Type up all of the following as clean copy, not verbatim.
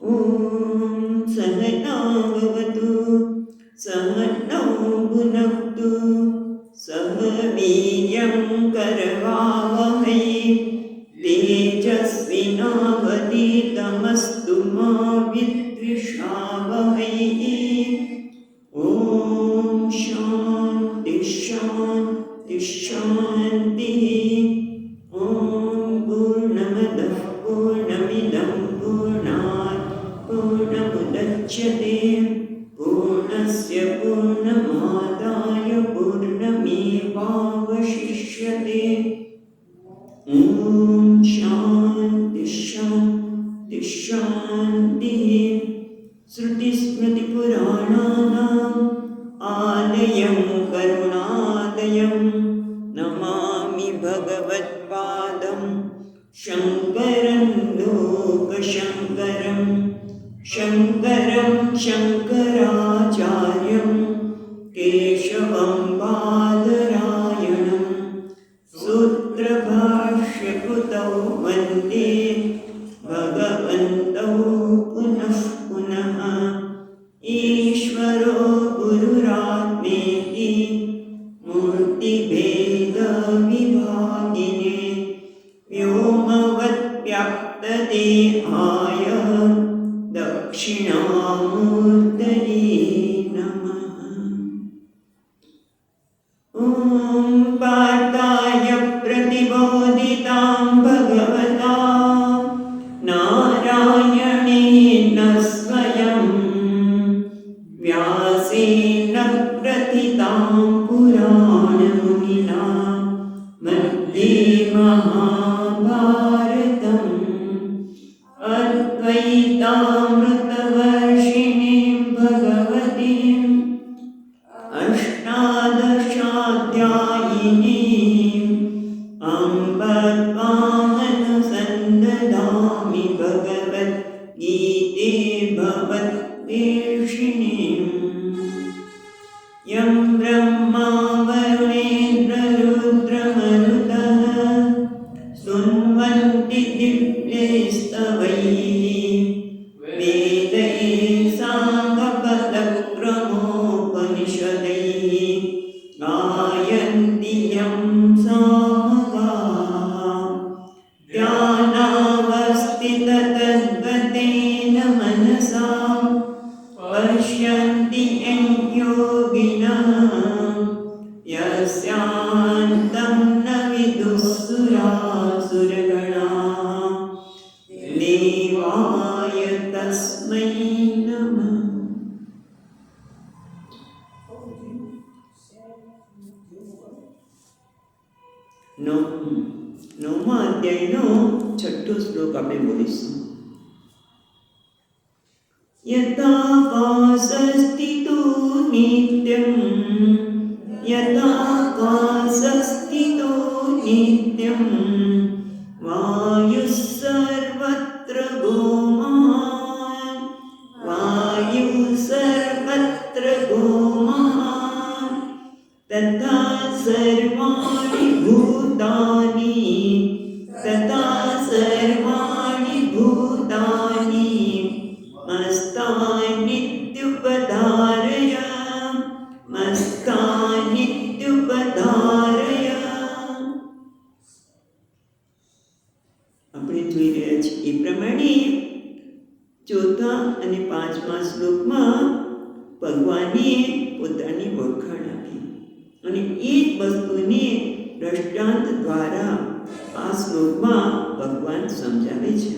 ॐ सहना भवतु सहनौ भुनक्तु सह वीर्यं करवावहै तेजस्विनावधीतमस्तु मा विद्विषावहै। ॐ शान्ति शान्ति शान्तिः। ॐ पूर्णमदः पूर्णमिदं पूर्णात् पूर्णमुदच्यते पूर्णस्य पूर्णमादाय पूर्णमेवावशिष्यते। ॐ शान्ति शान्ति शान्तिः। श्रुतिस्मृतिपुराणानाम् आलयं करुणालयं नमामि भगवत्पादं शङ्करं लोकशङ्करं शङ्करं शङ्कराचार्यं केशवं बादरायणं सूत्रभाष्यकृतौ वन्दे भगवन्तौ पुनः पुनः। ईश्वरो गुरुरात्मेति मूर्तिभेदविभागिने व्योमवद्व्याप्तदेहाय दक्षिणामूर्तये नमः। ॐ पार्थाय प्रतिबोधितां भगवता नारायणेन स्वयं व्यासेन प्रथितां पुराणमुनिना मध्ये महाभारतम् अद्वैतामृतवर्षिणीं भगवतीम् अष्टादशाध्यायिनीम् अम्ब त्वामनुसन्दधामि भगवद्गीते भवद्वेषिणीम्। यं ब्रह्मा वरुणेन्द्ररुद्रमरुतः स्तुन्वन्ति दिव्यैस्तवैः वेदैः साङ्गपदक्रमोपनिषदैः गायन्ति यं सामगाः। ध्यानावस्थिततद्गतेन मनसा पश्यन्ति यं योगिनः यस्यान्तं न विदुः सुरासुरगणाः देवाय तस्मै नमः। નવમા અધ્યાયનો છઠ્ઠો શ્લોક આપણે બોલીશું. યથા વાસસ્થિતો નિત્યં યથા વાસસ્થિતો નિત્યં વાયુઃ સર્વત્ર ગોમહાન વાયુઃ સર્વત્ર ગોમહાન તથા સર્વાણि भूतानि तथा सर्वाणि भूतानि मस्तान्नित्युपधारय मस्तान्नित्युपधारय। આપણે જોઈ રહ્યા છીએ એ પ્રમાણે ચોથા અને પાંચમા શ્લોકમાં ભગવાને પોતાની વખાણ આપી અને એ જ વસ્તુને દ્રષ્ટાંત દ્વારા આ શ્લોકમાં ભગવાન સમજાવે છે.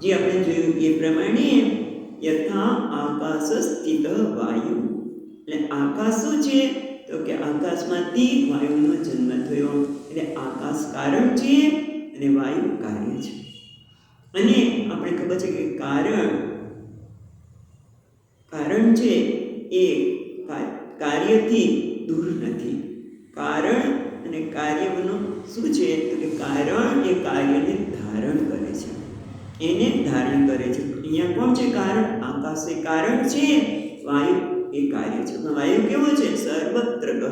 જે આપણે જોયું એ પ્રમાણે યથા આકાશ સ્થિત વાયુ, એટલે આકાશ શું છે તો કે આકાશમાંથી વાયુનો જન્મ થયો, એટલે આકાશ કારણ છે અને વાયુ કાર્ય છે. અને આપણે ખબર છે કે કારણ છે એ કાર્યથી દૂર નથી. કારણ અને કાર્યનો શું છે તો કે કારણ એ કાર્યને ધારણ કરે છે, એને ધારણ કરે છે. અહીંયા કોણ છે કારણ? આકાશ એ કારણ છે, વાયુ એ કાર્ય છે. વાયુ કેવો છે? સર્વત્ર ગહ,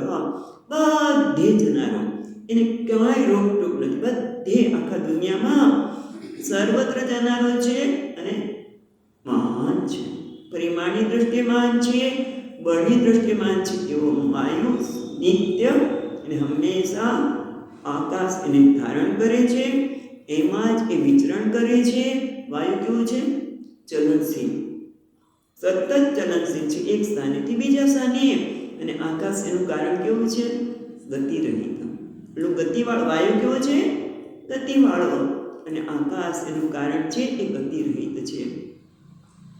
બધે જનારો, એને ક્યાંય રોકટોક નથી, બધે આખા દુનિયામાં સર્વત્ર જનારો છે અને આત્માની દ્રષ્ટિએ મહાન છે, બળની દ્રષ્ટિએ મહાન છે, એવો વાયુ નિત્ય અને હંમેશા આકાશ એને ધારણ કરે છે, એમાં જ એ વિચરણ કરે છે. વાયુ કેવું છે? ચલનશીલ, સતત ચલનશીલ છે, એક સ્થાનેથી બીજા સ્થાને. અને આકાશ એનું કારણ કેવું છે? ગતિરહિત. પેલું ગતિવાળો વાયુ કેવો છે? ગતિવાળો. અને આકાશ એનું કારણ છે એ ગતિરહિત છે.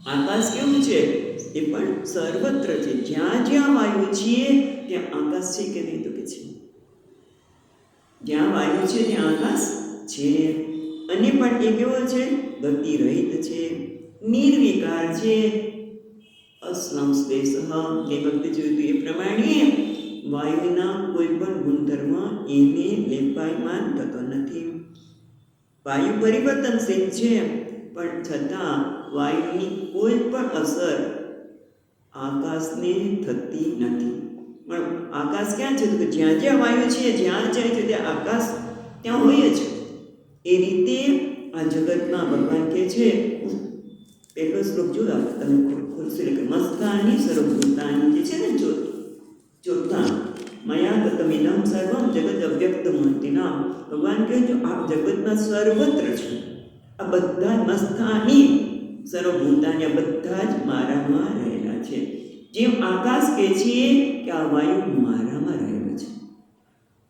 આકાશ કેવું છે? એ પણ સર્વત્ર છે. જ્યાં જ્યાં વાયુ છે ત્યાં આકાશ છે કે નહીં? તો કે છે. જ્યાં વાયુ છે ત્યાં આકાશ છે. અને પણ એ કેવો છે? ગતિરહિત છે, નિર્વિકાર છે. અસંશ્લેષ. એ વખતે જોયું એ પ્રમાણે વાયુના કોઈ પણ ગુણધર્મ એને લેપાયમાન થતો નથી. વાયુ પરિવર્તનશીલ છે, પણ છતાં વાયુની કોઈ પણ અસર આકાશને થતી નથી. પણ આકાશ ક્યાં છે? તો જ્યાં જ્યાં વાયુ છે, જ્યાં જાય છે ત્યાં આકાશ ત્યાં હોય જ. એ રીતે આ જગતમાં ભગવાન કહે છે, પહેલો શ્લોક જોયો તમે ખોલશો એટલે મસ્તાની સર્વભૂતાની જે છે ને ચોથા મયા ગતમિદમ સર્વમ જગત અવ્યક્ત મૂર્તિના. ભગવાન કહે છે આ જગતમાં સર્વત્ર છે, આ બધા મસ્તાની સર્વભૂતાની, આ બધા જ મારામાં રહેલા છે. જેમ આકાશ કહે છે કે આ વાયુ મારામાં રહેલો છે.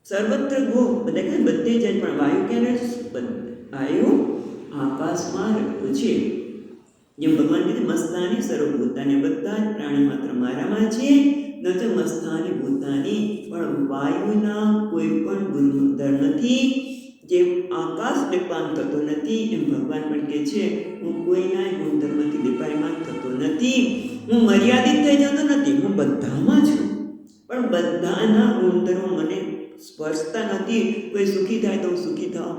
સર્વત્ર ગો, બધા કહે બધે જાય, પણ વાયુ ક્યાં રહે છે? વાયુ આકાશમાં રહેલો છે. જેમ ભગવાન કીધું મસ્તાની સર્વભૂતાની, બધા જ પ્રાણી માત્ર મારામાં છે. ન તો મસ્તાની ભૂતાની, પણ વાયુના કોઈ પણ ગુણધર્મથી જેમ આકાશ લેપાન થતો નથી, એમ ભગવાન પણ કહે છે હું કોઈના ગુણધર્મથી લેપાયમાન થતો નથી. હું મર્યાદિત થઈ જતો નથી, હું બધામાં છું, પણ બધાના ગુણધર્મો મને સ્પર્શતા નથી. કોઈ સુખી થાય તો હું સુખી થાઉં,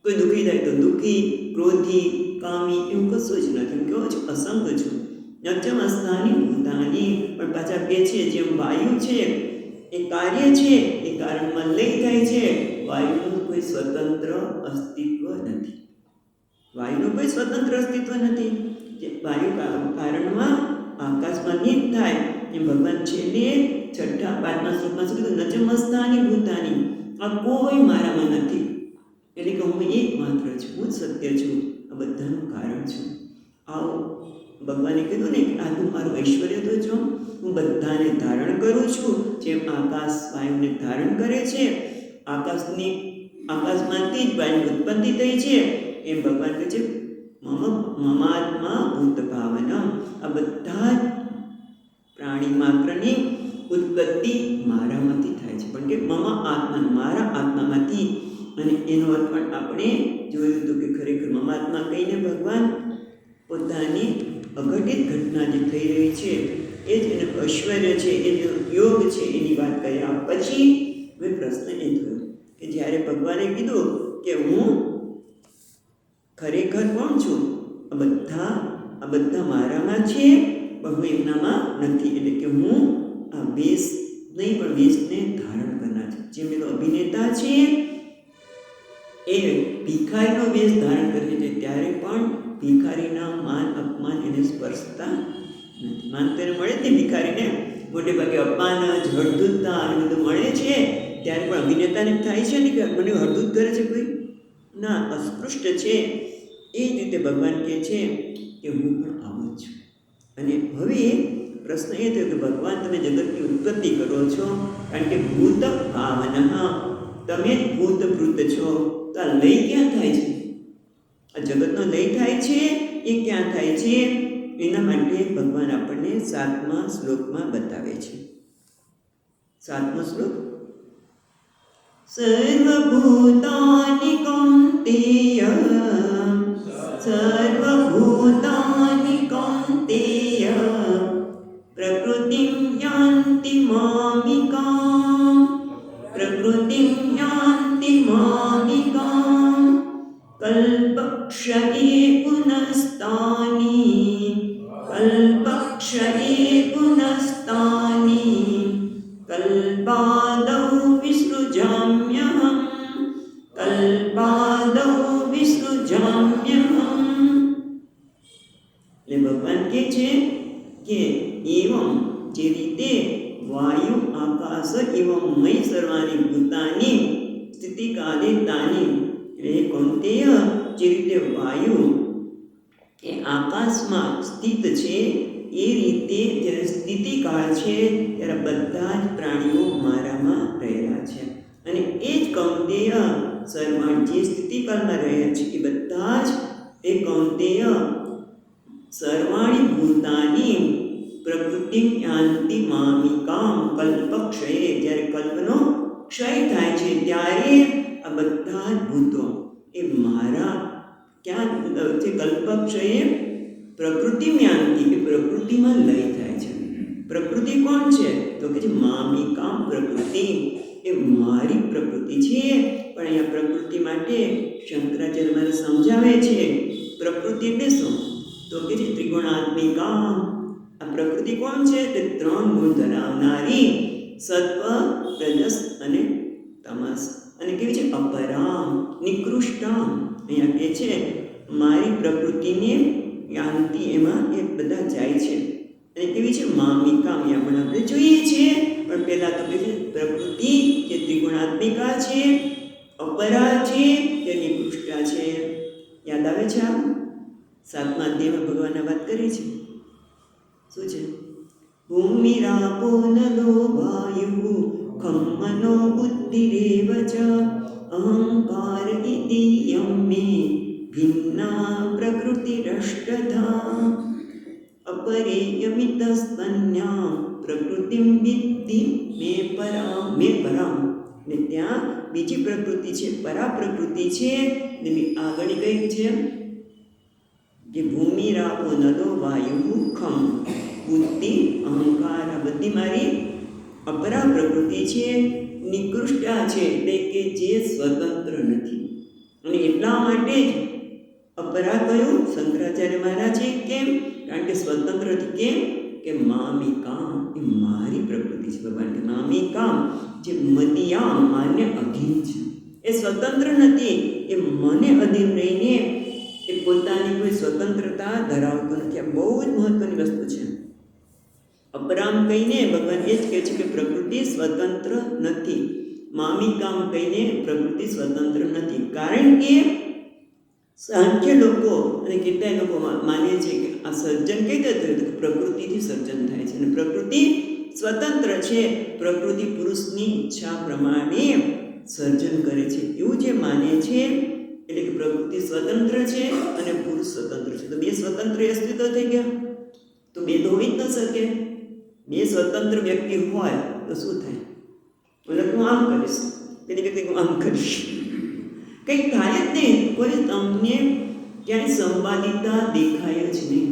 કોઈ દુઃખી થાય તો દુઃખી, ક્રોધી, કામી, એવું કશું જ નથી. હું કેવો છું? અસંગ છું. નચમસ્તાની ભૂતાની. પણ પાછા કહે છે જેમ વાયુ છે એ કાર્ય છે, એ કારણમાં લય થાય છે. વાયુનું કોઈ સ્વતંત્ર અસ્તિત્વ નથી. વાયુનું કોઈ સ્વતંત્ર અસ્તિત્વ નથી. જે વાયુ કારણમાં આકાશમાં નીત થાય એમ ભગવાન છેલ્લે છઠ્ઠા 5મા શ્લોકમાં શું કીધું? નચમસ્તાની ભૂતાની. આ કોઈ મારામાં નથી. એટલે કે હું એકમાત્ર છું, હું જ સત્ય છું, આ બધાનું કારણ છું. આવો ભગવાને કીધું ને કે આ તું મારું ઐશ્વર્ય તો છો, હું બધાને ધારણ કરું છું. જેમ આકાશ વાયુને ધારણ કરે છે, આકાશમાંથી જ વાયુ ઉત્પત્તિ થઈ છે, એમ ભગવાન કહે છે મમાત્મા ભૂત ભાવનમ. આ બધા જ પ્રાણી માત્રની ઉત્પત્તિ મારામાંથી થાય છે. પણ કે મમ આત્મા, મારા આત્મામાંથી. અને એનો અર્થ પણ આપણે જોયું હતું કે ખરેખર મમાત્મા કહીને ભગવાન પોતાની અઘટિત ઘટના જે થઈ રહી છે એ જ એનું ઐશ્વર્ય છે, એ જે યોગ છે એની વાત કર્યા પછી હવે પ્રશ્ન એ થયો કે જ્યારે ભગવાને કીધું કે હું ખરેખર કોણ છું? આ બધા મારામાં છે, પણ હું એમનામાં નથી. એટલે કે હું આ વેશ નહીં, પણ વેશને ધારણ કરનાર છે. જે પેલો અભિનેતા છે એ ભિખારીનો વેશ ધારણ કરે છે, ત્યારે પણ ભિખારીના માન અપમાન એને સ્પર્શતા નથી. માન તો એને મળે જ નહીં ભિખારીને, મોટે ભાગે અપમાન જ, હળદૂતતા અને બધું મળે છે. ત્યારે પણ અભિનેતાને થાય છે ને કે મને હળદૂત કરે છે કોઈ? ના, અસ્પૃષ્ટ છે. એ જ રીતે ભગવાન કહે છે કે હું પણ આવું જ છું. અને હવે પ્રશ્ન એ થયો કે ભગવાન તમે જગતની ઉત્પત્તિ કરો છો, કારણ કે ભૂત ભાવના, તમે જ ભૂતભૂત છો. તો આ લય ક્યાં થાય છે? આ જગતનો લય થાય છે એ ક્યાં થાય છે? એના માટે ભગવાન આપણને 7મા શ્લોકમાં બતાવે છે. 7મો શ્લોક. સર્વભૂતાનિ કૌંતેય, સર્વભૂતાનિ કૌંતેય, પ્રકૃતિમ યાન્તિ મામિકામ, પ્રકૃતિમ યાન્તિ મામિકામ, કલ્પક્ષયે પુનસ્તાની, કલ્પક્ષયે પુનસ્તાની, કલ્પાદૌ વિસૃજામ્યહમ, કલ્પાદૌ વિસૃજામ્યહમ. એટલે ભગવાન કહે છે કે એવમ જે રીતે વાયુ આકાશ એવમ મય સર્વાણી ભૂતાની સ્થિતિ કાલે તાની એટલે કૌંતેય જે રીતે વાયુ એ આકાશમાં સ્થિત છે એ રીતે જ્યારે સ્થિતિકાળ છે ત્યારે બધા જ પ્રાણીઓ મારામાં રહેલા છે અને એ જ કૌંતેય સર્વાણ જે સ્થિતિકાળમાં રહ્યા છે એ બધા જ એ કૌંતેય સર્વાણી ભૂતાની પ્રકૃતિ યાંતિ મામિકામ કલ્પક્ષયે જ્યારે કલ્પનો ક્ષય થાય છે ત્યારે આ બધા જ ભૂતો એ મારા ક્યાં છે કલ્પક્ષયે પ્રકૃતિ યાંતિ એ પ્રકૃતિમાં લય થાય છે પ્રકૃતિ કોણ છે તો કે છે મામિકામ પ્રકૃતિ એ મારી પ્રકૃતિ છે પણ અહીંયા પ્રકૃતિ માટે શંકરાચાર્ય મને સમજાવે છે પ્રકૃતિ એટલે શું તો કે છે ત્રિગુણાત્મિકા આ પ્રકૃતિ કોણ છે તે 3 ગુણ ધરાવનારી સત્વ રજસ અને તમસ અને કેવી છે અપરામ નિકૃષ્ટામ અહીંયા કહે છે મારી પ્રકૃતિને યાંતિ એમાં એ બધા જાય છે અને કેવી છે મામિકા અહીંયા પણ આપણે જોઈએ છીએ પણ પહેલાં તો કે છે પ્રકૃતિ જે ત્રિગુણાત્મિકા છે અપરા છે જે નિકૃષ્ટા છે યાદ આવે છે આ 7મા અધ્યાયમાં ભગવાને વાત કરી છે શું છે ભૂમિરાપો નલો વાયુ ખમ્મનો બુદ્ધિરેવ ચ અહંકાર ઇતિ યમ્મે ભિન્ના પ્રકૃતિરષ્ટધા અપરેયમિતસ્તન્યા પ્રકૃતિમ વિદ્ધિ મે પરામ ને ત્યાં બીજી પ્રકૃતિ છે પરા પ્રકૃતિ છે ને આગળ કઈ છે જે ભૂમિ રાપો નદો વાયુ ખમ બુદ્ધિ અહંકાર આ બધી મારી અપરા પ્રકૃતિ છે નિકૃષ્ટા છે એટલે કે જે સ્વતંત્ર નથી અને એટલા માટે જ અપરા કયું શંકરાચાર્ય મહારાજે કેમ કારણ કે સ્વતંત્ર નથી કેમ કે મામિકામ એ મારી પ્રકૃતિ છે ભગવાન કે મામિકામ જે મદિયામ માન્ય અધીન છે એ સ્વતંત્ર નથી એ મને અધીન રહીને એ પોતાની કોઈ સ્વતંત્રતા ધરાવતો નથી આ બહુ જ મહત્વની વસ્તુ છે અપરામ કહીને ભગવાન એ જ કહે છે કે પ્રકૃતિ સ્વતંત્ર નથી મામિકામ કહીને પ્રકૃતિ સ્વતંત્ર નથી કારણ કે સાંખ્ય લોકો અને કેટલાય લોકો માને છે કે આ સર્જન કઈ રીતે થયું તો પ્રકૃતિથી સર્જન થાય છે અને પ્રકૃતિ સ્વતંત્ર છે પ્રકૃતિ પુરુષની ઈચ્છા પ્રમાણે સર્જન કરે છે એવું જે માને છે એટલે કે પ્રકૃતિ સ્વતંત્ર છે અને પુરુષ સ્વતંત્ર છે તો બે સ્વતંત્ર અસ્તિત્વ થઈ ગયા તો બે તો હોઈ જ ન શકે બે સ્વતંત્ર વ્યક્તિ હોય તો શું થાય બોલે હું આમ કરીશ પેલી વ્યક્તિ હું આમ કરીશ કંઈક થાય જ નહીં કોઈ તમને ક્યાંય સંવાદિતા દેખાય જ નહીં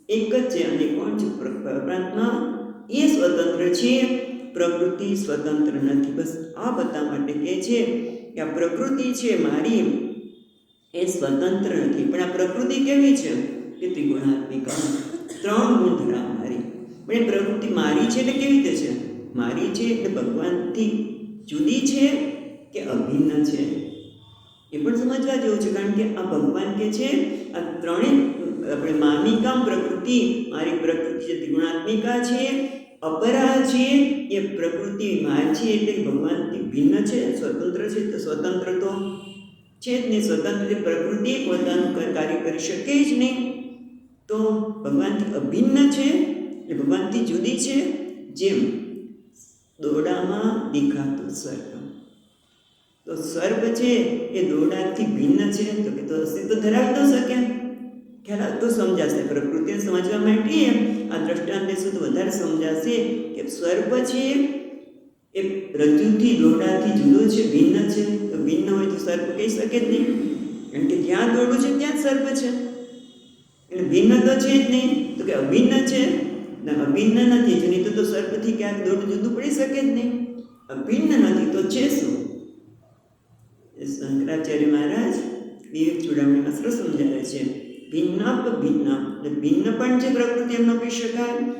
એક જ છે અને કોણ છે પરમાત્મા એ સ્વતંત્ર છે પ્રકૃતિ સ્વતંત્ર નથી બસ આ બધા માટે કહે છે કે આ પ્રકૃતિ છે મારી એ સ્વતંત્ર નથી પણ આ પ્રકૃતિ કેવી છે કે ત્રિગુણાત્મિકા 3 ગુણ ધરાવનારી પણ એ પ્રકૃતિ મારી છે એટલે કેવી રીતે છે મારી છે એટલે ભગવાનથી જુદી છે કે અભિન્ન છે એ પણ સમજવા જેવું છે કારણ કે આ ભગવાન કે છે આ ત્રણેય આપણે મામિકામ પ્રકૃતિ મારી પ્રકૃતિ છે ત્રિગુણાત્મિકા છે અપરા છે એ પ્રકૃતિ માય છે એટલે ભગવાનથી ભિન્ન છે સ્વતંત્ર છે તો સ્વતંત્ર તો છે જ નહીં સ્વતંત્ર પ્રકૃતિ પોતાનું કાર્ય કરી શકે જ નહીં તો ભગવાનથી અભિન્ન છે એટલે ભગવાનથી જુદી છે જેમ દોરડામાં દેખાતો સર્પ તો સર્પ છે એ દોરડાથી ભિન્ન છે તો કે તો અસ્તિત્વ ધરાવી ન શકે ખ્યાલ તો સમજાશે પ્રકૃતિને સમજવા માટે આ દ્રષ્ટાંતે સુધી વધારે સમજાશે કે સર્પ છે એ રજ્જુથી દોરડાથી જુદો છે ભિન્ન છે તો ભિન્ન હોય તો સર્પ કહી શકે જ નહીં કારણ કે જ્યાં દોરડું છે ત્યાં જ સર્પ છે એટલે ભિન્ન તો છે જ નહીં તો કે અભિન્ન છે ને અભિન્ન નથી જ નહીં તો સર્પથી ક્યાંક દોરડું જુદું પડી શકે જ નહીં અભિન્ન નથી તો છે શું શંકરાચાર્ય મહારાજ વિવેક ચૂડામણીમાં સરસ સમજાવે છે ભિન્નાપ ભિન્ન એટલે ભિન્ન પણ છે પ્રકૃતિ એમ ન કહી શકાય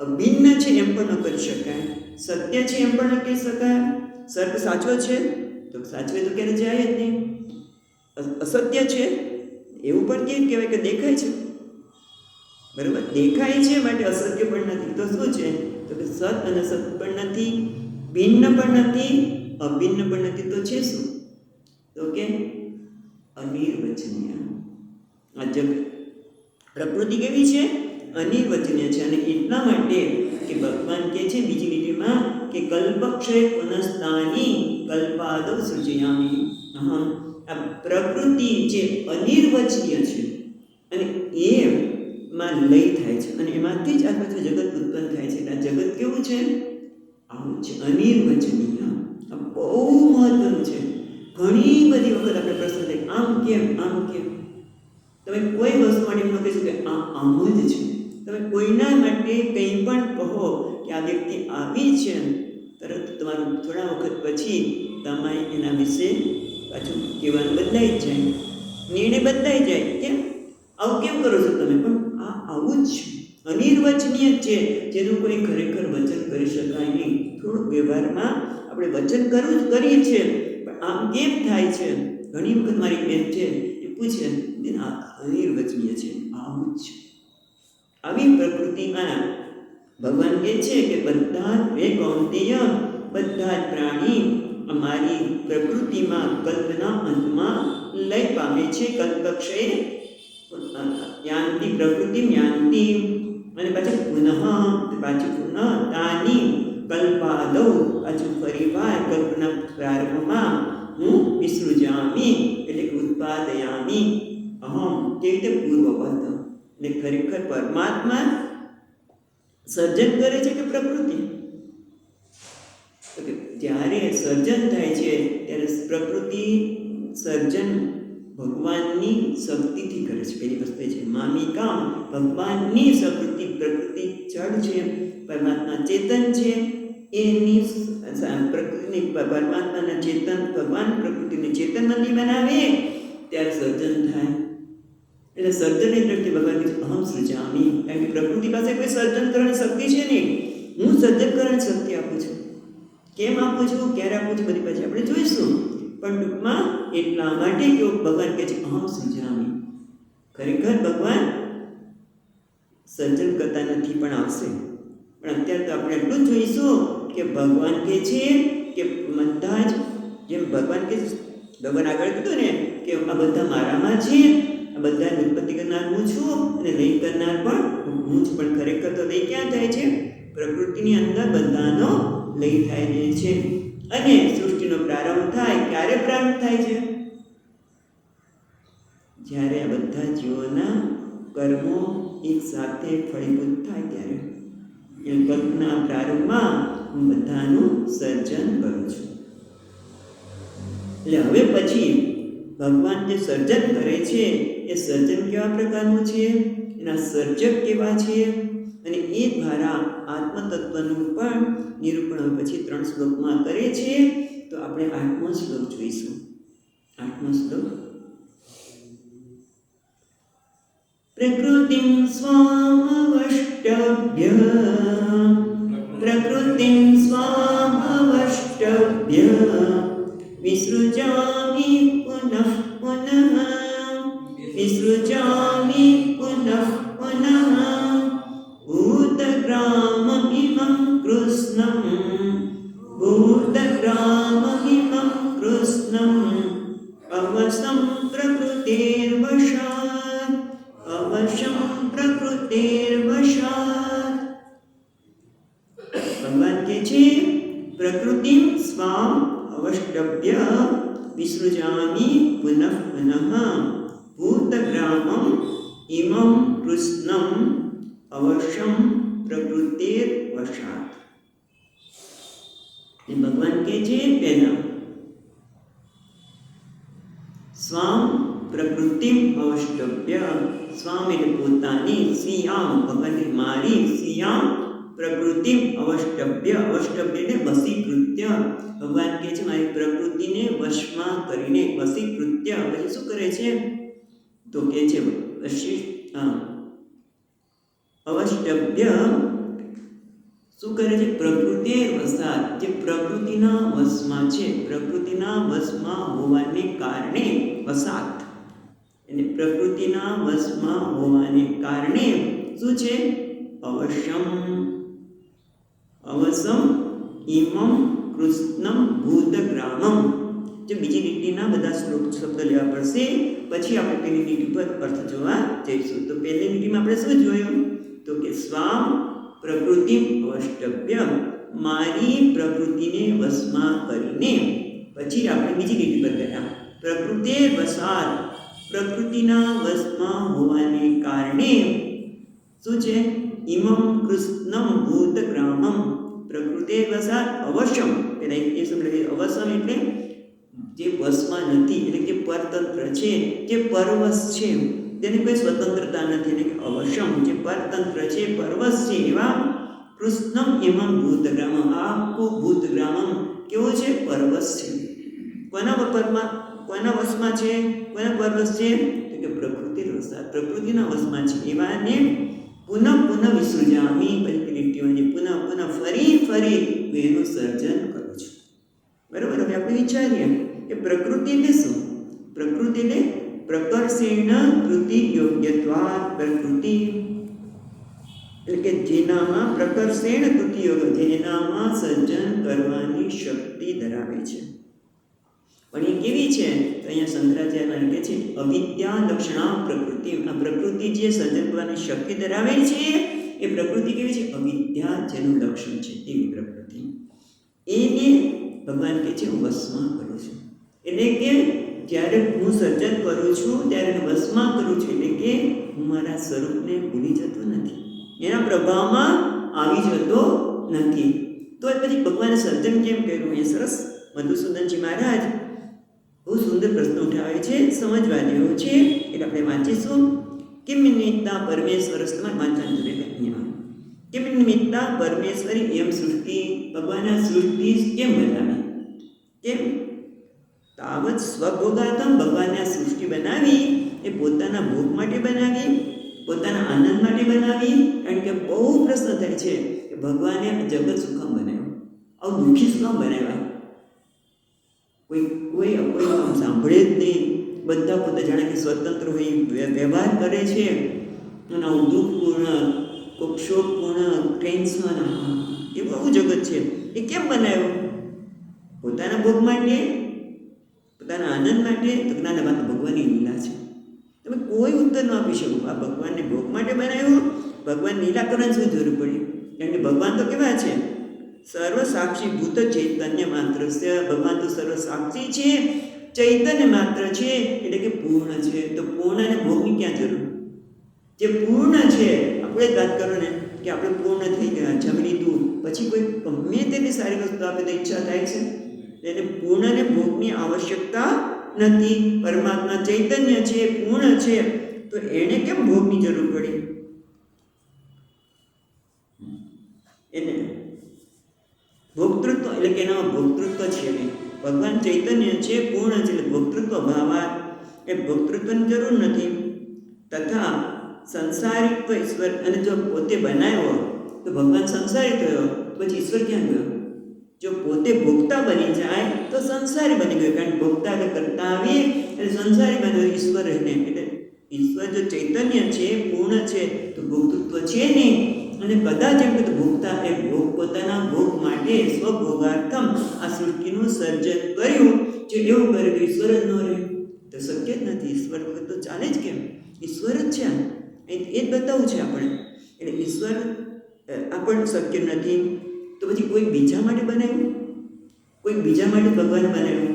અભિન્ન છે એમ પણ ન કરી શકાય સત્ય છે એમ પણ ન કહી શકાય સર્પ સાચો છે તો સાચવે તો ક્યારે જાય જ નહીં અસત્ય છે એવું પણ કેમ કહેવાય કે દેખાય છે બરાબર, દેખાય છે માટે અસત્ય પણ નથી. તો શું છે? તો કે સત અને સત પણ નથી, ભિન્ન પણ નથી, અભિન્ન પણ નથી. તો છે શું? તો કે અનિર્વચનીય. આ જગત પ્રકૃતિ કેવી છે? અનિર્વચનીય છે. અને એટલા માટે કે ભગવાન કહે છે બીજી લીટીમાં કે કલ્પક્ષય પુનસ્તાની કલ્પાદો સૃજયામિ. આ પ્રકૃતિ જે અનિર્વચનીય છે અને એમાં લય થાય છે અને એમાંથી જ આ પાછું જગત ઉત્પન્ન થાય છે. આ જગત કેવું છે? આવું છે, અનિર્વચનીય. આ બહુ મહત્વનું છે. ઘણી બધી વખત આપણે પ્રશ્ન થાય, આમ કેમ, આમ કેમ? તમે કોઈ વસ્તુ માટે એમ કહીશું કે આ આમ જ છે. તમે કોઈના માટે કંઈ પણ કહો કે આ વ્યક્તિ આવી છે, તરત તમારું થોડા વખત પછી તમારે એના વિશે પાછું કહેવાનું બદલાઈ જ જાય, નિર્ણય બદલાઈ જાય. કેમ આવું કેમ કરો છો તમે? પણ આ આવું જ છે, અનિર્વચનીય છે, જેનું કોઈ ખરેખર વચન કરી શકાય નહીં. થોડુંક વ્યવહારમાં આપણે વચન કરવું જ કરીએ છીએ, પણ આમ કેમ થાય છે? ઘણી વખત મારી બેન છે એ પૂછે, આ અનિર્વચનીય છે, આવું જ છે. આવી પ્રકૃતિમાં ભગવાન કહે છે કે બધા જ કૌંતેય, બધા જ પ્રાણી અમારી પ્રકૃતિમાં કલ્પના અંતમાં લય પામે છે. કલ્પક્ષય યાંતિ પ્રકૃતિ યાંતિ, અને પાછી પુનઃ તાની કલ્પાદૌ, પાછું ફરીવાર કલ્પના પ્રારંભમાં હું વિસૃજામી એટલે કે ઉત્પાદયામી અહમ, તે રીતે પૂર્વવત. ને ખરેખર પરમાત્મા સર્જન કરે છે કે પ્રકૃતિ? તો કે જ્યારે સર્જન થાય છે ત્યારે પ્રકૃતિ સર્જન ભગવાનની શક્તિથી કરે છે. પેલી વસ્તુ છે મામિકા, ભગવાનની પ્રકૃતિ જળ છે, પરમાત્મા ચેતન છે. એની પ્રકૃતિની પરમાત્માના ચેતન, ભગવાન પ્રકૃતિને ચેતનમંદી બનાવે ત્યારે સર્જન થાય. એટલે સર્જનની દ્રષ્ટિએ ભગવાન કહે છે અહમ સૃજામી. કારણ કે પ્રકૃતિ પાસે કોઈ સર્જન કરવાની શક્તિ છે નહીં, હું સર્જન કરવાની શક્તિ આપું છું. કેમ આપું છું, ક્યારે આપું છું, બધી પછી આપણે જોઈશું. પણ ટૂંકમાં એટલા માટે કે ભગવાન કહે છે અહમ સૃજામી. ખરેખર ભગવાન સર્જન કરતા નથી, પણ આવશે. પણ અત્યારે તો આપણે એટલું જ જોઈશું કે ભગવાન કહે છે કે બધા જ, જેમ ભગવાન કે ભગવાન આગળ કીધું ને કે આ બધા મારામાં છે, આ બધા ઉત્પત્તિ કરનાર હું છું અને લય કરનાર પણ હું જ. પણ ખરેખર તો લય ક્યાં થાય છે? પ્રકૃતિની અંદર બધાનો લય થાય છે. અને સૃષ્ટિનો પ્રારંભ થાય, ક્યારે પ્રારંભ થાય છે? જ્યારે આ બધા જીવોના કર્મો એક સાથે ફળીભૂત થાય ત્યારે. એ કલ્પના પ્રારંભમાં હું બધાનું સર્જન કરું છું. એટલે હવે પછી ભગવાન જે સર્જન કરે છે એ સર્જન કેવા પ્રકારનું છે, એના સર્જક કેવા છે, અને એ દ્વારા આત્મતત્વનું પણ નિરૂપણ પછી 3 શ્લોકમાં કરે છે. તો આપણે 8મો શ્લોક જોઈશું. 8મો શ્લોક. પ્રકૃતિમ સ્વામવષ્ટભ્ય, પ્રકૃતિમ સ્વામવષ્ટભ્ય વિસૃજામિ પુનઃ પુનઃ, વિસૃજામિ પુનઃ પુનઃ ભૂતગ્રામમિમં કૃષ્ણં, ભૂતગ્રામમિમં કૃષ્ણં અવશં પ્રકૃતિર્વશાत्, અવશં પ્રકૃતિર્વશાत्. ભગવાન કહે છે પ્રકૃતિમ સ્વામ અવષ્ટભ્ય વિસૃજામિ પુનઃ પુનઃ ભૂતગ્રામમ ઇમં કૃષ્ણં અવશ્યમ પ્રકૃતિર્વશાत्. એ ભગવાન કહે છે પહેલા સ્વામ પ્રકૃતિમ અવષ્ટભ્ય. સ્વામ એટલે પોતાની, સ્વીયામ ભગવાન મારી, સ્વીયામ પ્રકૃતિમ અવષ્ટભ્ય. અવષ્ટભ્ય એટલે વશીકૃત્ય. ભગવાન કહે છે મારી પ્રકૃતિને વશમાં કરીને, વશીકૃત્ય. પછી શું કરે છે? તો કહે છે અવષ્ટભ્ય શું કરે છે? પ્રકૃતિર વશાત. જે પ્રકૃતિના વશમાં છે, પ્રકૃતિના વશમાં હોવાને કારણે વશાત એને પ્રકૃતિના વશમાં હોવાને કારણે શું છે? અવશ્યમ. અવસમ ઇમમ કૃષ્ણમ ભૂતગ્રામમ. જે બીજી લીટીના બધા શ્લોક શબ્દ લેવા પડશે, પછી આપણે પેલી લીટી પર અર્થ જોવા જઈશું. તો પહેલી લીટીમાં આપણે શું જોયું? તો કે સ્વામ પ્રકૃતિ અવષ્ટભ્ય, મારી પ્રકૃતિને વશમાં કરીને. પછી આપણે બીજી લીટી પર ગયા, પ્રકૃતિ વસાત, પ્રકૃતિના વશમાં હોવાને કારણે શું છે? ઇમમ કૃષ્ણમ ભૂતગ્રામમ, પ્રકૃતિ વસાત અવશ્યમ. પેલા એ સમજ અવશ્યમ એટલે જે વશમાં નથી, એટલે કે પરતંત્ર છે, જે પરવશ છે, તેની કોઈ સ્વતંત્રતા નથી, એટલે કે અવશ્યમ જે પરતંત્ર છે, પરવશ છે એવા કૃષ્ણમ એમમ ભૂતગ્રામમ. આખું ભૂતગ્રામમ કેવું છે? પરવશ છે. કોના વશમાં છે? કોના પરવશ છે? તો કે પ્રકૃતિ વસાત, પ્રકૃતિના વશમાં છે એવાને પુનઃ પુનઃ વિસૃજામી. પછી લીટીઓને પુનઃ ફરી ફરી હું એનું સર્જન કરું છું. બરાબર. હવે આપણે વિચારીએ કે પ્રકૃતિ એટલે શું? પ્રકૃતિ એટલે પ્રકર્ષેણ કૃતિ યોગ્યત્વાત્ પ્રકૃતિ, એટલે કે જેનામાં પ્રકર્ષેણ કૃતિ યોગ, જેનામાં સર્જન કરવાની શક્તિ ધરાવે છે. પણ એ કેવી છે? તો અહીંયા શંકરાચાર્ય કહે છે અવિદ્યા લક્ષણા પ્રકૃતિ. આ પ્રકૃતિ જે સર્જન કરવાની શક્તિ ધરાવે છે એ પ્રકૃતિ કેવી છે? અવિદ્યા જેનું લક્ષણ છે તેવી પ્રકૃતિ. એને ભગવાન કહે છે હું વશમાં કરું છું. એટલે કે જ્યારે હું સર્જન કરું છું ત્યારે વશમાં કરું છું, એટલે કે હું મારા સ્વરૂપને ભૂલી જતો નથી, એના પ્રભાવમાં આવી જતો નથી. તો પછી ભગવાને સર્જન કેમ કર્યું? એ સરસ મધુસૂદનજી મહારાજ બહુ સુંદર પ્રશ્ન ઉઠાવે છે, સમજવા જેવો છે. એટલે આપણે વાંચીશું. કિમ નિમિત્તા પરમેશ્વર, તમારે વાંચવાનું જોઈએ અહીંયા. કિમ નિમિત્તા પરમેશ્વરી એમ સૃષ્ટિ, ભગવાનના સૃષ્ટિ કેમ બનાવી? કેમ? તાવત સ્વભોગાતમ, ભગવાને આ સૃષ્ટિ બનાવી એ પોતાના ભોગ માટે બનાવી, પોતાના આનંદ માટે બનાવી. કારણ કે બહુ પ્રશ્ન થાય છે કે ભગવાને જગત શું કામ બનાવ્યું? આવું દુઃખી શું કામ બનાવ્યા? કોઈ આમ સાંભળે જ નહીં. બધા પોતે જાણે કે સ્વતંત્ર હોય વ્યવહાર કરે છે, અને આવું દુઃખપૂર્ણ, શોકપૂર્ણ, ટેન્શન, એવું આવું જગત છે. એ કેમ બનાવ્યું? પોતાના ભોગ માટે, પોતાના આનંદ માટે. તો જ્ઞાન વાત ભગવાનની લીલા છે. તમે કોઈ ઉત્તર ન આપી શકો. આ ભગવાનને ભોગ માટે બનાવ્યું, ભગવાન લીલા કરવાની શું જરૂર પડી? કારણ કે ભગવાન તો કેવા છે? સર્વ સાક્ષી ભૂત ચૈતન્ય માત્ર છે. ભગવાન તો સર્વ સાક્ષી છે, ચૈતન્ય માત્ર છે, એટલે કે પૂર્ણ છે. તો પૂર્ણને ભોગની ક્યાં જરૂર? જે પૂર્ણ છે, આપણે જ વાત કરો ને કે આપણે પૂર્ણ થઈ ગયા, જમી લીધું, પછી કોઈ ગમે તેની સારી વસ્તુ આપે તો ઈચ્છા થાય છે? એને પૂર્ણને ભોગની આવશ્યકતા નથી. પરમાત્મા ચૈતન્ય છે, પૂર્ણ છે, તો એને કેમ ભોગની જરૂર પડી? એને ભોક્તૃત્વ, એટલે કે એનામાં ભોક્તૃત્વ છે નહીં. ભગવાન ચૈતન્ય છે, પૂર્ણ છે, એટલે ભોક્તૃત્વ ભાવાત એ ભોક્તૃત્વની જરૂર નથી. તથા સંસારિત્વ ઈશ્વર, અને જો પોતે બનાવ્યો તો ભગવાન સંસારી થયો, પછી ઈશ્વર ક્યાં ગયો? જો પોતે ભોગતા બની જાય તો સંસારી બની ગયો. કારણ કે ભોગતા એટલે કરતા આવીએ એટલે સંસારી બન્યો ઈશ્વર રહીને. એટલે ઈશ્વર જો ચૈતન્ય છે, પૂર્ણ છે, તો ભોક્તૃત્વ છે નહીં. અને કદાચ એમ કે ભોગતા એ ભોગ, પોતાના ભોગ માટે સ્વભોગાર્થમ આ સૃષ્ટિનું સર્જન કર્યું. જો એવું કરે તો ઈશ્વર જ ન રહે, તો શક્ય જ નથી. ઈશ્વર વગર તો ચાલે જ કેમ? ઈશ્વર જ છે. એ જ બતાવવું છે આપણે. એટલે ઈશ્વર આપણને શક્ય નથી. તો પછી કોઈ બીજા માટે બનાવ્યું, કોઈ બીજા માટે ભગવાન બનાવ્યું,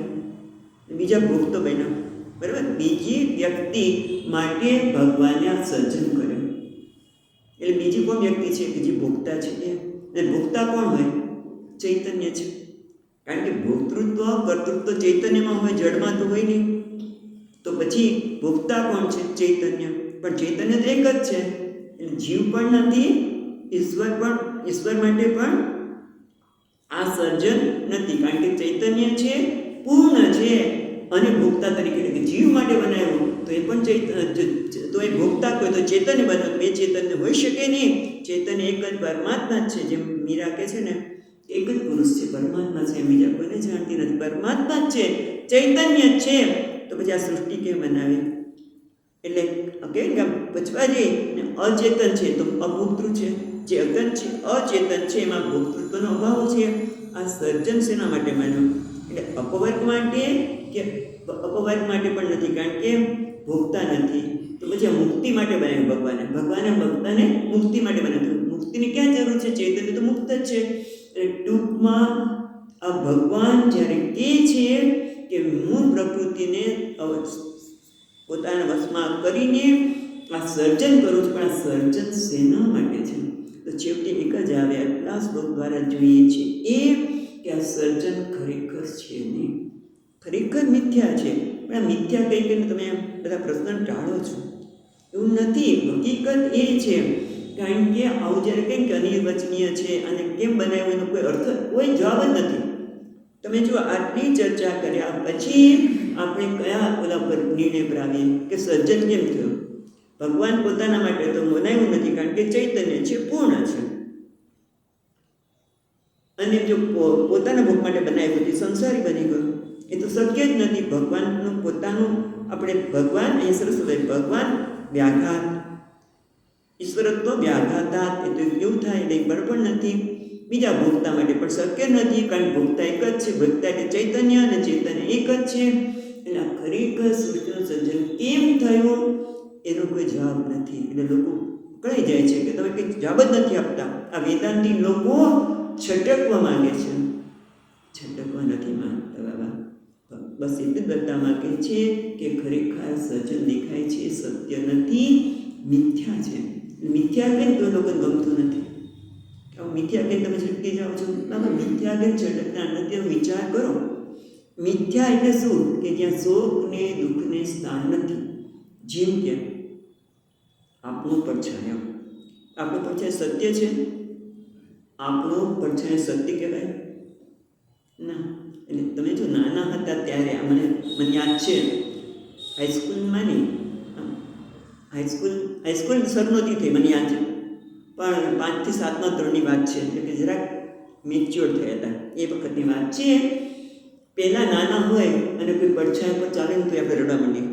બીજા ભોગ તો બન્યા. બરાબર. બીજી વ્યક્તિ માટે ભગવાને આ સર્જન કર્યું. એટલે બીજી કોણ વ્યક્તિ છે કે જે ભોગતા છે? એ ભોગતા કોણ હોય? ચૈતન્ય છે. કારણ કે ભોક્તૃત્વ, કર્તૃત્વ ચૈતન્યમાં હોય, જડમાં તો હોય નહીં. તો પછી ભોગતા કોણ છે? ચૈતન્ય. પણ ચૈતન્ય તો એક જ છે. એટલે જીવ પણ નથી, ઈશ્વર માટે પણ આ સર્જન નથી. કારણ કે ચૈતન્ય છે, પૂર્ણ છે, અને ભોગતા તરીકે, એટલે કે જીવ માટે બનાવ્યું તો એ પણ તો એ ભોગતા કોઈ તો ચૈતન્ય બનાવ્યું. બે ચૈતન્ય હોઈ શકે નહીં. ચૈતન્ય એક જ પરમાત્મા જ છે. જેમ મીરા કહે છે ને, એક જ પુરુષ છે, પરમાત્મા છે, બીજા કોઈને જાણતી નથી, પરમાત્મા જ છે, ચૈતન્ય જ છે. તો પછી આ સૃષ્ટિ કેમ બનાવી? એટલે કહેવાય કે પચવા જઈએ ને અચેતન છે તો અભોક્તૃ છે, ચેતન છે અચેતન છે એમાં ભોક્તૃત્વનો અભાવ છે. આ સર્જન શેના માટે માન્યું? એટલે અપવર્ગ માટે કે અપવર્ગ માટે પણ નથી, કારણ કે ભોગતા નથી. તો પછી આ મુક્તિ માટે બનાવ્યું ભગવાને ભક્તને મુક્તિ માટે બનાવ્યું. મુક્તિની ક્યાં જરૂર છે? ચૈતન્ય તો મુક્ત જ છે. એટલે ટૂંકમાં આ ભગવાન જ્યારે કહે છે કે હું પ્રકૃતિને પોતાના વશમાં કરીને આ સર્જન કરું છું, પણ આ સર્જન શેના માટે છે? તો છેવટે એક જ આવે, આટલા શ્લોક દ્વારા જોઈએ છે એ કે આ સર્જન ખરેખર છે નહીં, ખરેખર મિથ્યા છે. પણ આ મિથ્યા કંઈ કહીને તમે બધા પ્રશ્ન ટાળો છો, એવું નથી. હકીકત એ છે, કારણ કે આવું જ્યારે કંઈક અનિર્વચનીય છે અને કેમ બનાવ્યું એનો કોઈ અર્થ, કોઈ જવાબ જ નથી. તમે જો આટલી ચર્ચા કર્યા પછી આપણે કયા ઓલા પર નિર્ણય પર આવીએ કે સર્જન કેમ થયું? ભગવાન પોતાના માટે તો બનાવ્યું નથી, કારણ કે ચૈતન્ય છે, પૂર્ણ છે. અને જો પોતાના ભોગ માટે બનાવ્યું તો સંસારી બની ગયો, એ તો શક્ય જ નથી. ભગવાનનું પોતાનું આપણે ભગવાન અહીં સરસ ભગવાન વ્યાઘાત, ઈશ્વરત્વ વ્યાઘાતાત, એ તો કેવું થાય એટલે બરાબર નથી. બીજા ભોગતા માટે પણ શક્ય નથી, કારણ ભોગતા એક જ છે. ભોગતા એટલે ચૈતન્ય અને ચૈતન્ય એક જ છે. એટલે આ ખરેખર સૃષ્ટિનું સર્જન કેમ થયું એનો કોઈ જવાબ નથી. એટલે લોકો કળી જાય છે કે તમે કંઈ જવાબ જ નથી આપતા. આ વેદાંતી લોકો છટકવા માંગે છે, છટકવા નથી માંગતા બાબા. બસ એટલું જ બતાવવા માંગે છે કે ખરેખર સર્જન દેખાય છે, સત્ય નથી, મિથ્યા છે. મિથ્યા કંઈ તો લોકોને ગમતું નથી. મિથ્યા કંઈ તમે છટકી જાઓ છો, બાબા મિથ્યા કંઈ છટકતા નથી. વિચાર કરો, મિથ્યા એટલે શું? કે જ્યાં શોક ને દુઃખને સ્થાન નથી. જેમ કે આપણું પડછાયો, આપણું પડછાયો સત્ય છે? આપણું પડછાયો સત્ય કહેવાય ના. એટલે તમે જો નાના હતા ત્યારે મને યાદ છે, હાઈસ્કૂલમાં નહીં, હાઈસ્કૂલ શરૂ નહોતી થઈ મને યાદ છે, પણ 5 થી 7માં ધોરણની વાત છે. એટલે કે જરાક મેચ્યોર થયા હતા એ વખતની વાત છે. પહેલાં નાના હોય અને કોઈ પડછાયા પર ચાલે ને તો આપણે રડવા માંડીએ.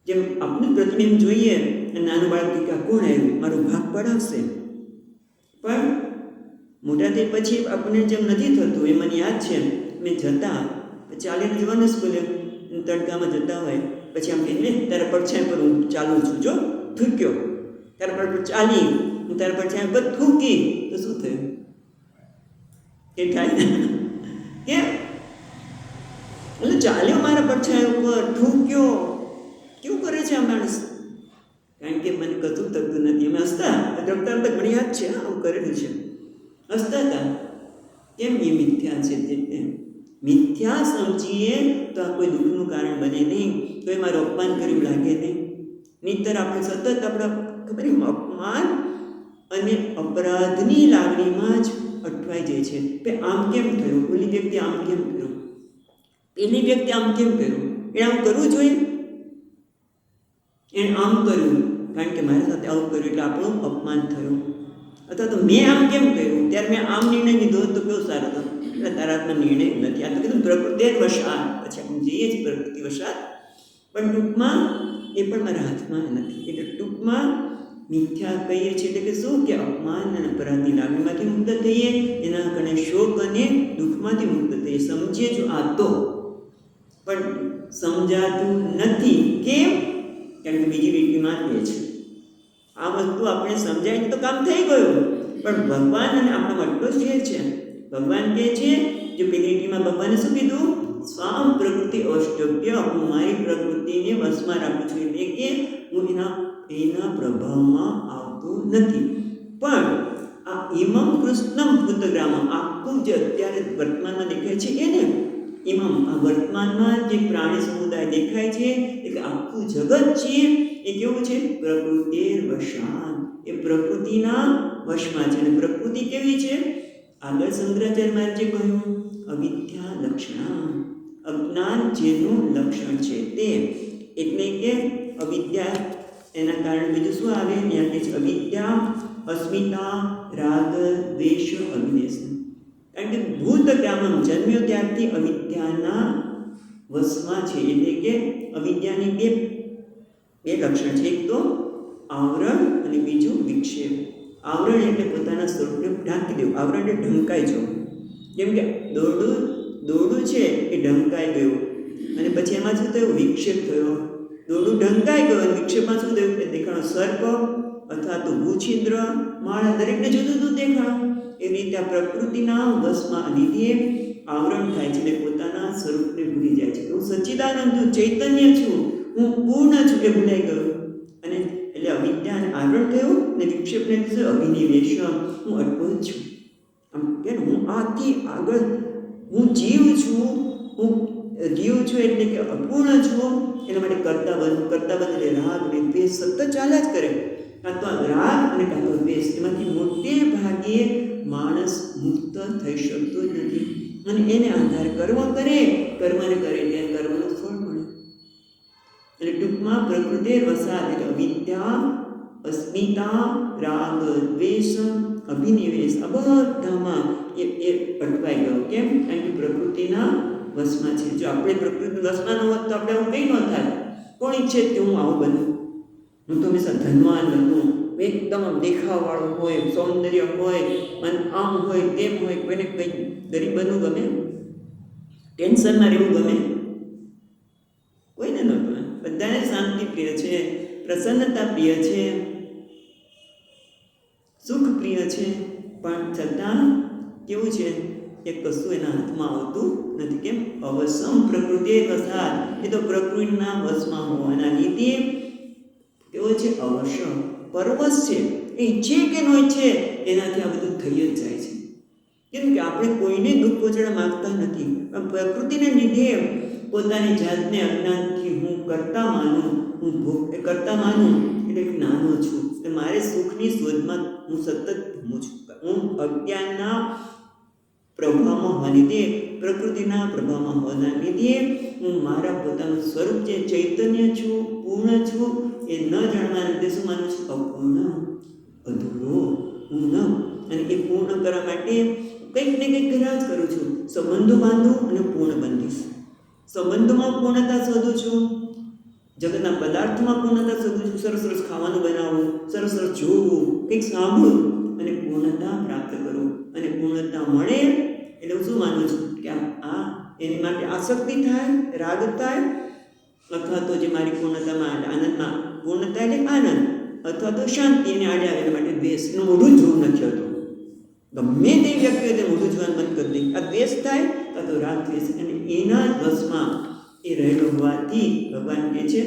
જેમ આપણું પ્રતિબિંબ જોઈએ અને નાનું બાળક કે કોણ આવ્યું, મારો ભાગ પડાવશે. પણ મોટા થઈ પછી આપણને જેમ નથી થતું. એ મને યાદ છે, મેં જતા ચાલીને જવાનું સ્કૂલે, તડકામાં જતા હોય, પછી આમ કહીને તારા પડછાયા પર હું ચાલું છું, જો થૂક્યો, તારા પર ચાલી હું તારા પડછાયા પર થૂકી તો શું થયું? કે થાય કેમ? એટલે ચાલ્યો મારા પડછાયા ઉપર, થૂક્યો. કેવું કરે છે આ માણસ? કારણ કે મને કશું થતું નથી. અમે હસતા રમતા રમતા મને યાદ છે, આવું કરેલું છે, હસતા હતા. કેમ? એ મિથ્યા છે. તે મિથ્યા સમજીએ તો આ કોઈ દુઃખનું કારણ બને નહીં, તો એ મારું અપમાન કર્યું લાગે નહીં. નહીંતર આપણે સતત આપણા ખબર અપમાન અને અપરાધની લાગણીમાં જ અટવાઈ જાય છે. કે આમ કેમ થયું? ઓલી વ્યક્તિ આમ કેમ કર્યું? પેલી વ્યક્તિ આમ કેમ કર્યું? એ આમ કરવું જોઈએ, એણે આમ કર્યું કારણ કે મારી સાથે આવું કર્યું એટલે આપણું અપમાન થયું. અથવા તો મેં આમ કેમ કર્યું, ત્યારે મેં આમ નિર્ણય લીધો તો કેવો સારો હતો. એટલે તારા હાથમાં નિર્ણય નથી. આ તો કીધું પ્રકૃતિ વશાત. પછી આપણે જઈએ છીએ પ્રકૃતિ વશાત, પણ ટૂંકમાં એ પણ મારા હાથમાં નથી. એટલે ટૂંકમાં મિથ્યા કહીએ છીએ એટલે કે શું? કે અપમાન અને અપરાધની લાગણીમાંથી મુક્ત થઈએ, એના કારણે શોક અને દુઃખમાંથી મુક્ત થઈએ. સમજીએ જો આ તો, પણ સમજાતું નથી. કેમ? કારણ કે બીજી વ્યક્તિમાં લે છે. આ વસ્તુ આપણે સમજાય તો કામ થઈ ગયું. પણ ભગવાન અને આપણામાં એટલો જ ફેર છે. ભગવાન કહે છે, જો પેલી લીટીમાં ભગવાને શું કીધું? સ્વામ પ્રકૃતિ અષ્ટભ્ય, હું મારી પ્રકૃતિને વશમાં રાખું છું. એટલે કે હું એના પ્રભાવમાં આવતો નથી. પણ આ ઇમમ કૃષ્ણમ ભૂતગ્રામમ, આખું જે અત્યારે વર્તમાનમાં દેખાય છે એને ઇમમ, આ વર્તમાનમાં જે પ્રાણી સમુદાય દેખાય છે એટલે આખું જગત છે એ કેવું છે? પ્રકૃતિ વશાન, એ પ્રકૃતિના વશમાં છે. અને પ્રકૃતિ કેવી છે? આગળ શંકરાચાર્ય જે કહ્યું, અવિદ્યા લક્ષણા, અજ્ઞાન જેનું લક્ષણ છે તે. એટલે કે અવિદ્યા, એના કારણે બીજું શું આવે? ત્યાં કે છે અવિદ્યા, અસ્મિતા, રાગ, દ્વેષ, અભિનેશ. કારણ કે ભૂતગ્રામમ, જન્મ્યો ત્યારથી અવિદ્યાના વશમાં છે. એટલે કે અવિદ્યાની બે બે લક્ષણ છે. એક તો આવરણ અને બીજું વિક્ષેપ. આવરણ એટલે પોતાના સ્વરૂપને ઢાંકી દેવું. આવરણ એટલે ઢંકાઈ જવું. જેમ કે દોરડું છે એ ઢંકાઈ ગયું અને પછી એમાં શું થયું? વિક્ષેપ થયો. દોરડું ઢંકાઈ ગયું અને વિક્ષેપમાં શું થયું? કે દેખાણો સર્પ અથવા તો ભૂછિદ્ર, માળા, દરેકને જુદું જુદું દેખાણો. એ રીતે આ પ્રકૃતિના વશમાં લીધે આવરણ થાય છે એટલે પોતાના સ્વરૂપને ભૂલી જાય છે. હું સચ્ચિદાનંદ છું, ચૈતન્ય છું, હું પૂર્ણ છું એ ભૂલાઈ ગયું. અને એટલે અવિદ્યા અને આવરણ થયું અને વિક્ષેપને લીધે અભિનિવેશ, હું અદ્ભુત છું. આમ કે હું આથી આગળ, હું જીવ છું એટલે કે અપૂર્ણ છું. એના માટે કરતા બન એટલે રાગ અને દ્વેષ સતત ચાલ્યા જ કરે. કાં તો રાગ અને કાં તો દ્વેષ, એમાંથી મોટે ભાગે માણસ મુક્ત થઈ શકતો જ નથી. અને એને આધાર કર્મને કરે ત્યાં કર્મનું ફળ મળે. એટલે ટૂંકમાં પ્રકૃતિ વસાદ એટલે અવિદ્યા, અસ્મિતા, રાગ, દ્વેષ, અભિનિવેશ આ બધામાં એ અટવાઈ ગયો. કેમ? કારણ કે પ્રકૃતિના વશમાં છે. જો આપણે પ્રકૃતિના વશમાં ન હોત તો આપણે આવું કંઈ ન થાય. કોણ ઈચ્છે કે હું આવું બનું? હું તો હંમેશા ધનવાન બનું, એકદમ દેખાવવાળો હોય, સૌંદર્ય હોય, અને આમ હોય તેમ હોય. કોઈને કંઈ ગરીબ બનવું ગમે? ટેન્શનમાં રહેવું ગમે? કોઈને ન ગમે. બધાને શાંતિ પ્રિય છે, પ્રસન્નતા પ્રિય છે, સુખ પ્રિય છે. પણ છતાં કેવું છે? એ કશું એના હાથમાં આવતું નથી. કેમ? અવસમ પ્રકૃતિ વસાદ. એ તો પ્રકૃતિના વશમાં હોવાના લીધે કેવો છે? અવશ, પરવશ છે. એ ઈચ્છે કે ન ઈચ્છે એનાથી આ બધું થઈ જ જાય છે. કેમ કે આપણે કોઈને દુઃખ પહોંચાડવા માગતા નથી, પણ પ્રકૃતિને લીધે પોતાની જાતને અજ્ઞાનથી હું કરતા માનું એટલે નાનો છું. મારે સુખની શોધમાં હું સતત ઘૂમું છું. હું અજ્ઞાનના પ્રભાવમાં હોવા લીધે, પ્રકૃતિના પ્રભાવમાં હોવાના લીધે હું મારા પોતાનું સ્વરૂપ જે ચૈતન્ય છું, પૂર્ણ છું, એ ન જાણવાના લીધે શું માનું છું? અપૂર્ણ, અધૂરો, પૂર્ણ. અને એ પૂર્ણ કરવા માટે કંઈક ને કંઈક કર્યા જ કરું છું. સંબંધો બાંધું અને પૂર્ણ બંધીશ. સંબંધોમાં પૂર્ણતા શોધું છું, જગતના પદાર્થોમાં પૂર્ણતા શોધું છું. સરસ સરસ ખાવાનું બનાવવું, સરસ સરસ જોવું, કંઈક સાંભળવું અને પૂર્ણતા પ્રાપ્ત કરું. અને પૂર્ણતા મળે એટલે હું શું માનું છું? કે આ એની માટે આસક્તિ થાય, રાગ થાય, અથવા તો જે મારી પૂર્ણતામાં આનંદમાં પૂર્ણતા એટલે આનંદ, અથવા તો શાંતિ એને આડે આવે એના માટે દ્વેષ. એનું મોઢું જ જોવું નથી હોતું. ગમે તે વ્યક્તિ હોય તે મોઢું જોવાનું બંધ કરી દે. આ દ્વેષ થાય કાં તો રાગ દ્વેષ, અને એના જ વશમાં એ રહેલો હોવાથી ભગવાન કહે છે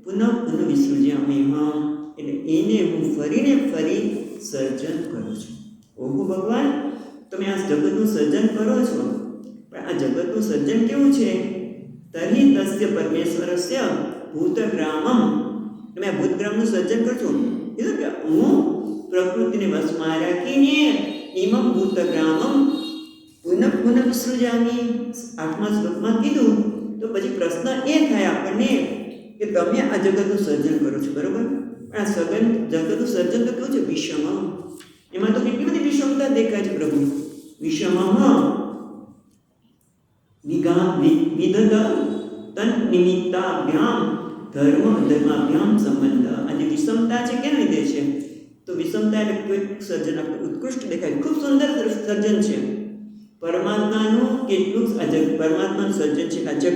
પુનઃ વિસૃજ્યામ્યહમ. એટલે એને હું ફરી સર્જન કરું છું. ઓહો ભગવાન, તમે આ જગતનું સર્જન કરો છો, પણ આ જગતનું સર્જન કેવું છે? તર્હિ તસ્ય પરમેશ્વરસ્ય ભૂતગ્રામમ. તમે આ ભૂતગ્રામનું સર્જન કરશો. કીધું કે હું પ્રકૃતિને વશમાં રાખીને ઇમમ ભૂતગ્રામમ પુનઃ વિસૃજામી 8મા શ્લોકમાં કીધું. તો પછી પ્રશ્ન એ થાય આપણને કે તમે આ જગતનું સર્જન કરો છો, બરોબર? પણ આ જગતનું સર્જન તો કેવું છે? વિષમ. એમાં તો કેટલી બધી વિષમતા દેખાય છે પ્રભુ. વિષમ વિદધ તન નિમિત્તાભ્યામ ધર્માભ્યામ સંબંધ. આ જે વિષમતા છે કેના લીધે છે? તો વિષમતા એટલે કોઈક સર્જન આપણે ઉત્કૃષ્ટ દેખાય, ખૂબ સુંદર સર્જન છે. પરમાત્માનું કેટલું પરમાત્માનું સર્જન છે આ જગત.